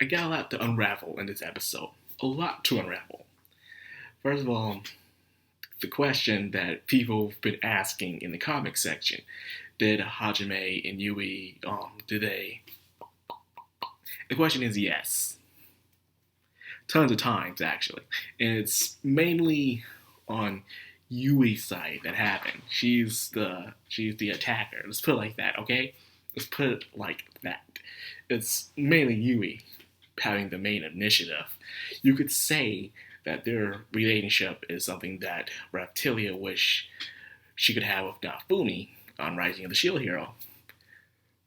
I got a lot to unravel in this episode. A lot to unravel. First of all, the question that people have been asking in the comic section. Did Hajime and Yui, did they? The question is yes. Tons of times, actually. And it's mainly on Yui's side that happened. She's the attacker. Let's put it like that, okay? Let's put it like that. It's mainly Yui having the main initiative. You could say that their relationship is something that Reptilia wish she could have with Nafumi on Rising of the Shield Hero,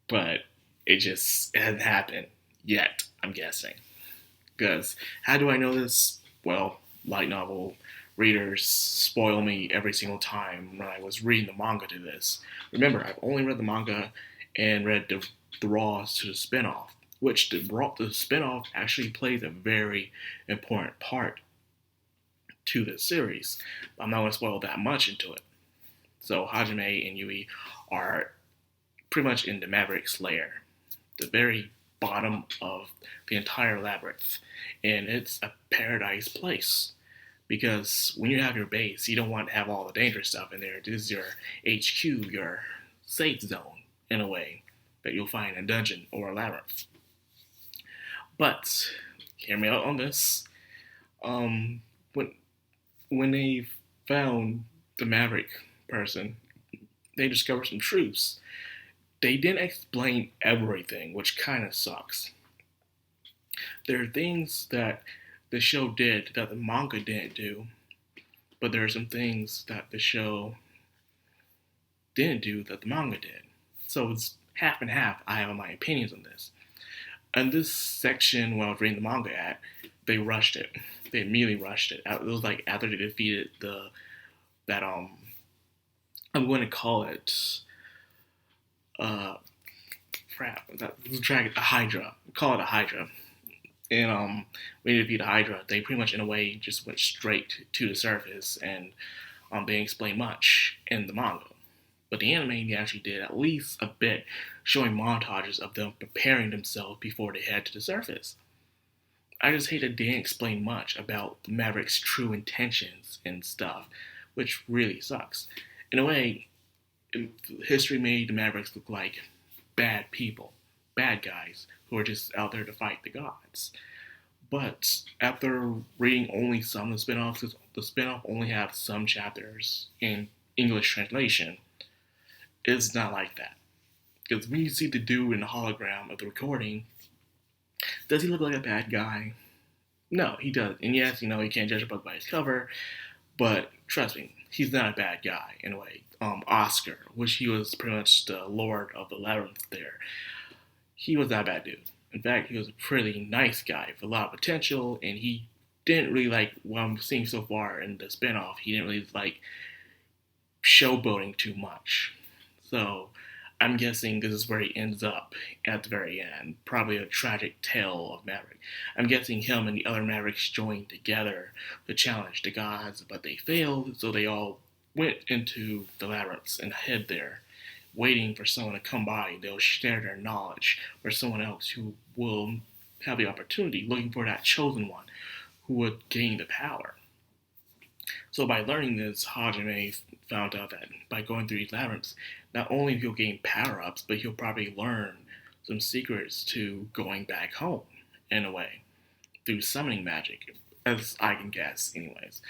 but it hasn't happened yet. I'm guessing because how do I know this? Well, light novel readers spoil me every single time when I was reading the manga to this. Remember, I've only read the manga and read the Raws to the spinoff, which the spinoff actually plays a very important part to the series. I'm not going to spoil that much into it. So Hajime and Yui are pretty much in the Maverick's lair, the very bottom of the entire labyrinth, and it's a paradise place. Because when you have your base, you don't want to have all the dangerous stuff in there. This is your HQ, your safe zone, in a way, that you'll find in a dungeon or a labyrinth. But hear me out on this. Um, when when they found the Maverick person, they discovered some truths. They didn't explain everything, which kind of sucks. There are things that the show did that the manga didn't do, but there are some things that the show didn't do that the manga did. So it's half and half. I have my opinions on this. And this section, when I was reading the manga they rushed it. They immediately rushed it. It was like after they defeated that I'm going to call it uh crap that dragon, a Hydra. Call it a Hydra. And when they defeat the Hydra, they pretty much in a way just went straight to the surface, and they didn't explain much in the manga. But the anime they actually did at least a bit, showing montages of them preparing themselves before they head to the surface. I just hate that they didn't explain much about Maverick's true intentions and stuff, which really sucks. In a way, history made the Mavericks look like bad people, bad guys who are just out there to fight the gods. But after reading only some of the spin-offs, 'cause the spin-off only have some chapters in English translation, it's not like that. Because when you see the dude in the hologram of the recording, does he look like a bad guy? No, he does. And yes, you can't judge a book by its cover, but trust me, he's not a bad guy in a way. Oscar, which he was pretty much the lord of the labyrinth there, he was not a bad dude. In fact, he was a pretty nice guy with a lot of potential, and he didn't really like what I'm seeing so far in the spinoff. He didn't really like showboating too much. So I'm guessing this is where he ends up at the very end. Probably a tragic tale of Maverick. I'm guessing him and the other Mavericks joined together to challenge the gods, but they failed, so they all went into the labyrinths and hid there, waiting for someone to come by. They'll share their knowledge for someone else who will have the opportunity, looking for that chosen one who would gain the power. So by learning this, Hajime found out that by going through these labyrinths, not only he'll gain power-ups, but he'll probably learn some secrets to going back home, in a way, through summoning magic, as I can guess, anyways.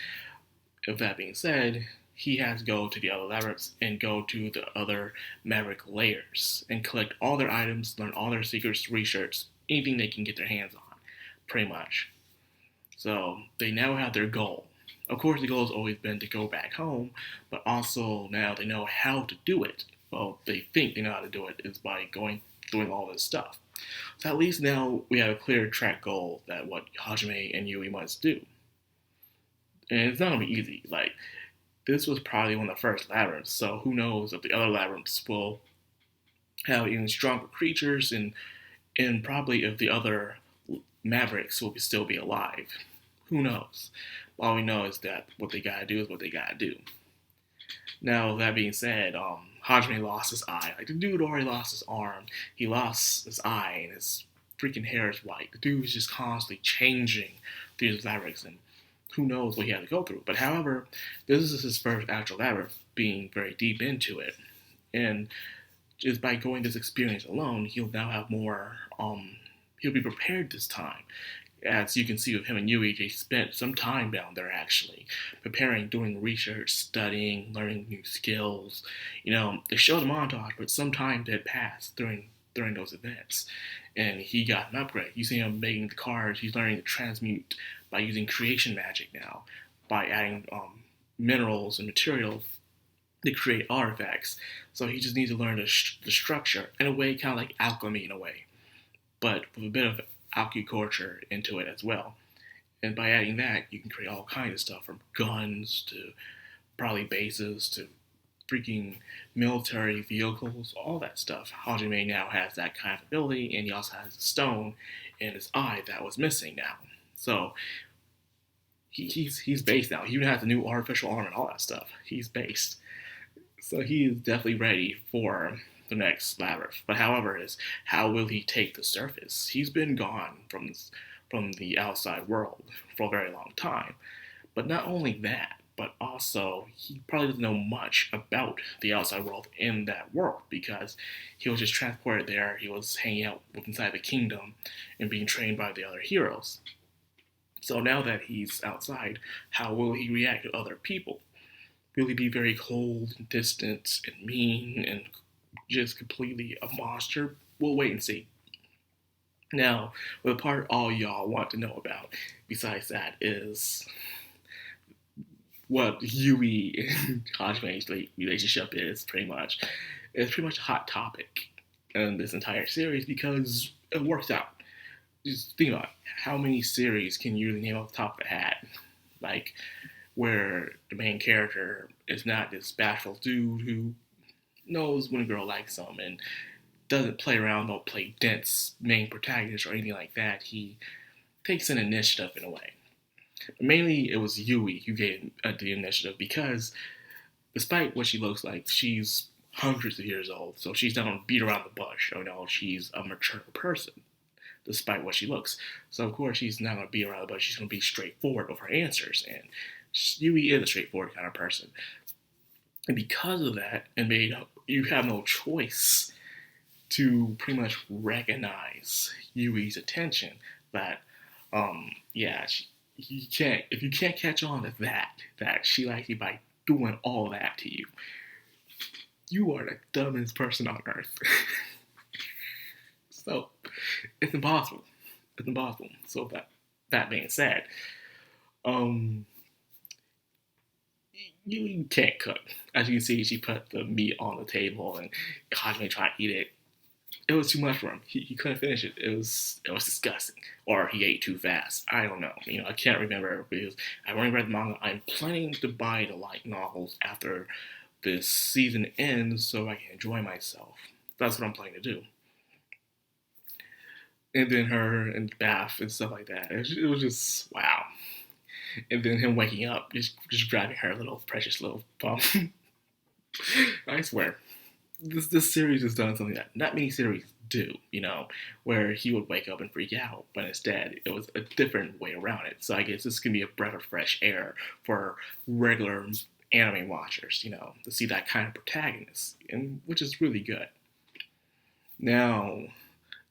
With that being said, he has to go to the other labyrinths and go to the other Maverick layers and collect all their items, learn all their secrets, research, anything they can get their hands on, pretty much. So they now have their goal. Of course, the goal has always been to go back home, but also now they know how to do it. Well, they think they know how to do it is by doing all this stuff. So at least now we have a clear track goal that what Hajime and Yui must do. And it's not gonna be easy. Like, this was probably one of the first labyrinths, so who knows if the other labyrinths will have even stronger creatures, and probably if the other Mavericks will still be alive. Who knows? All we know is that what they gotta do is what they gotta do. Now, that being said, Hajime lost his eye. Like, the dude already lost his arm. He lost his eye, and his freaking hair is white. The dude is just constantly changing through his labyrinths, and who knows what he had to go through. But however, this is his first actual labyrinth, being very deep into it, and just by going this experience alone, he'll now have more. He'll be prepared this time. As you can see with him and Yui, they spent some time down there actually, preparing, doing research, studying, learning new skills. They showed a montage, but some time had passed during those events, and he got an upgrade. You see him making the cards. He's learning to transmute by using creation magic now, by adding minerals and materials to create artifacts. So he just needs to learn the structure in a way, kind of like alchemy in a way, but with a bit of alchemy into it as well. And by adding that, you can create all kinds of stuff, from guns to probably bases to freaking military vehicles, all that stuff. Hajime now has that kind of ability, and he also has a stone in his eye that was missing now. So he's based now. He even has a new artificial arm and all that stuff. He's based. So he is definitely ready for the next labyrinth. But however, how will he take the surface? He's been gone from the outside world for a very long time. But not only that, but also he probably doesn't know much about the outside world in that world, because he was just transported there. He was hanging out inside the kingdom and being trained by the other heroes. So now that he's outside, how will he react to other people? Will he be very cold and distant and mean and just completely a monster? We'll wait and see. Now, the part all y'all want to know about, besides that, is what Yui and Hajime's relationship is, pretty much. It's pretty much a hot topic in this entire series because it works out. Just think about it. How many series can you really name off the top of the hat? Like, where the main character is not this bashful dude who knows when a girl likes him and doesn't play around, don't play dense main protagonist or anything like that. He takes an initiative in a way. But mainly it was Yui who gave the initiative, because despite what she looks like, she's hundreds of years old, so she's not going to beat around the bush. She's a mature person, despite what she looks. So of course she's not going to beat around the bush. She's going to be straightforward with her answers, and Yui is a straightforward kind of person. And because of that, you have no choice to pretty much recognize Yui's attention. That, if you can't catch on to that she likes you by doing all that to you, you are the dumbest person on earth. So, it's impossible. It's impossible. So that being said, you can't cook. As you can see, she put the meat on the table, and Hajime tried to eat it. It was too much for him. He couldn't finish it. It was disgusting. Or he ate too fast. I don't know. I can't remember, because I've only read the manga. I'm planning to buy the light novels after this season ends so I can enjoy myself. That's what I'm planning to do. And then her in the bath and stuff like that. It was just, wow. And then him waking up, just grabbing her little precious little bum. I swear. This series has done something that not many series do, where he would wake up and freak out, but instead it was a different way around it. So I guess this can be a breath of fresh air for regular anime watchers, to see that kind of protagonist, and which is really good. Now,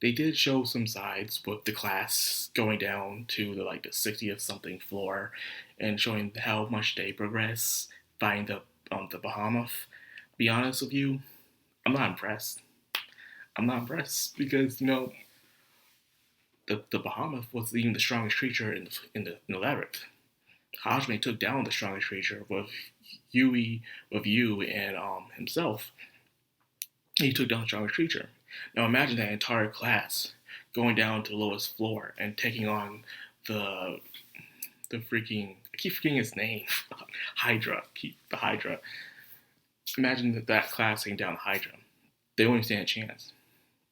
they did show some sides with the class going down to the 60th something floor and showing how much they progress, find the Behemoth. Be honest with you, I'm not impressed. Because, the Behemoth was even the strongest creature in the labyrinth. Hajime took down the strongest creature with Yui, and himself. He took down the strongest creature. Now imagine that entire class going down to the lowest floor and taking on the freaking, I keep forgetting his name, the Hydra. Imagine that class taking down the Hydra. They wouldn't stand a chance.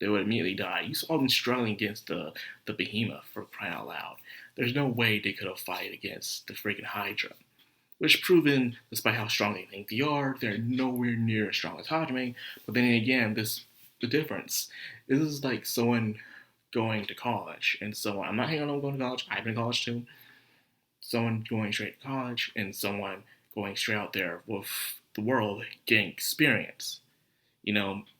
They would immediately die. You saw them struggling against the Behemoth, for crying out loud. There's no way they could have fought against the freaking Hydra. Which proven, despite how strong they think they are, they're nowhere near as strong as Hajime. But then again, the difference. This is like someone going to college, and so I'm not hanging on going to college. I've been to college too. Someone going straight to college, and someone going straight out there with the world getting experience.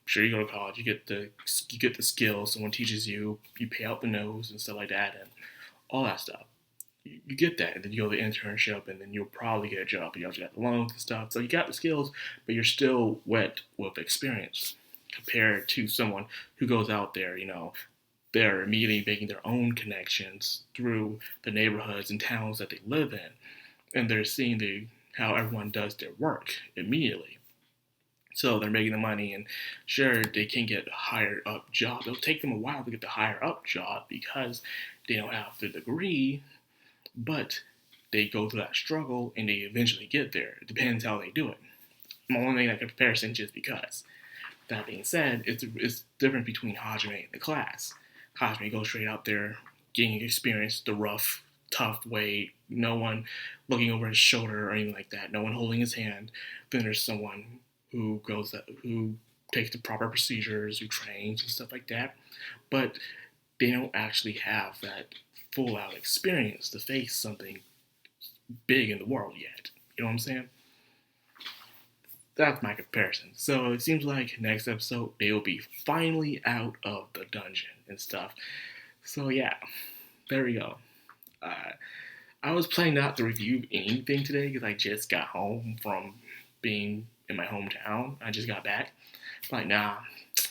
Sure, you go to college, you get the skills. Someone teaches you, you pay out the nose and stuff like that, and all that stuff. You get that, and then you go to the internship, and then you'll probably get a job. You also got the loans and stuff, so you got the skills, but you're still wet with experience compared to someone who goes out there. They're immediately making their own connections through the neighborhoods and towns that they live in, and they're seeing how everyone does their work immediately. So they're making the money, and sure, they can get a higher up job. It'll take them a while to get the higher up job because they don't have the degree, but they go through that struggle and they eventually get there. It depends how they do it. I'm only making that comparison just because. That being said, it's different between Hajime and the class. Hajime goes straight out there, getting experience the rough, tough way, no one looking over his shoulder or anything like that, no one holding his hand. Then there's someone who takes the proper procedures, who trains and stuff like that, but they don't actually have that full out experience to face something big in the world yet. You know what I'm saying? That's my comparison. So it seems like next episode they'll be finally out of the dungeon and stuff. So yeah, there we go. I was planning not to review anything today because I just got home from being in my hometown. I just got back. Like, nah,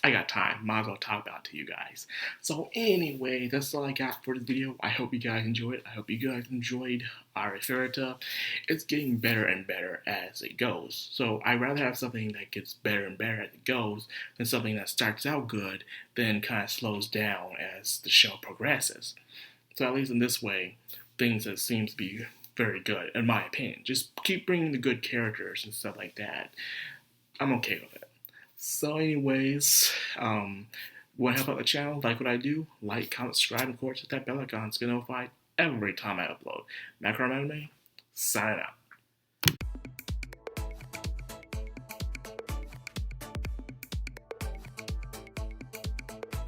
I got time. Might as well talk about it to you guys. So anyway, that's all I got for this video. I hope you guys enjoyed it. I hope you guys enjoyed Arifureta. It's getting better and better as it goes. So I'd rather have something that gets better and better as it goes than something that starts out good, then kind of slows down as the show progresses. So at least in this way, things that seems to be very good, in my opinion. Just keep bringing the good characters and stuff like that. I'm okay with it. So anyways, want to help out the channel, like what I do, like, comment, subscribe, and of course hit that bell icon to get notified every time I upload. Madcrownxox, signing out.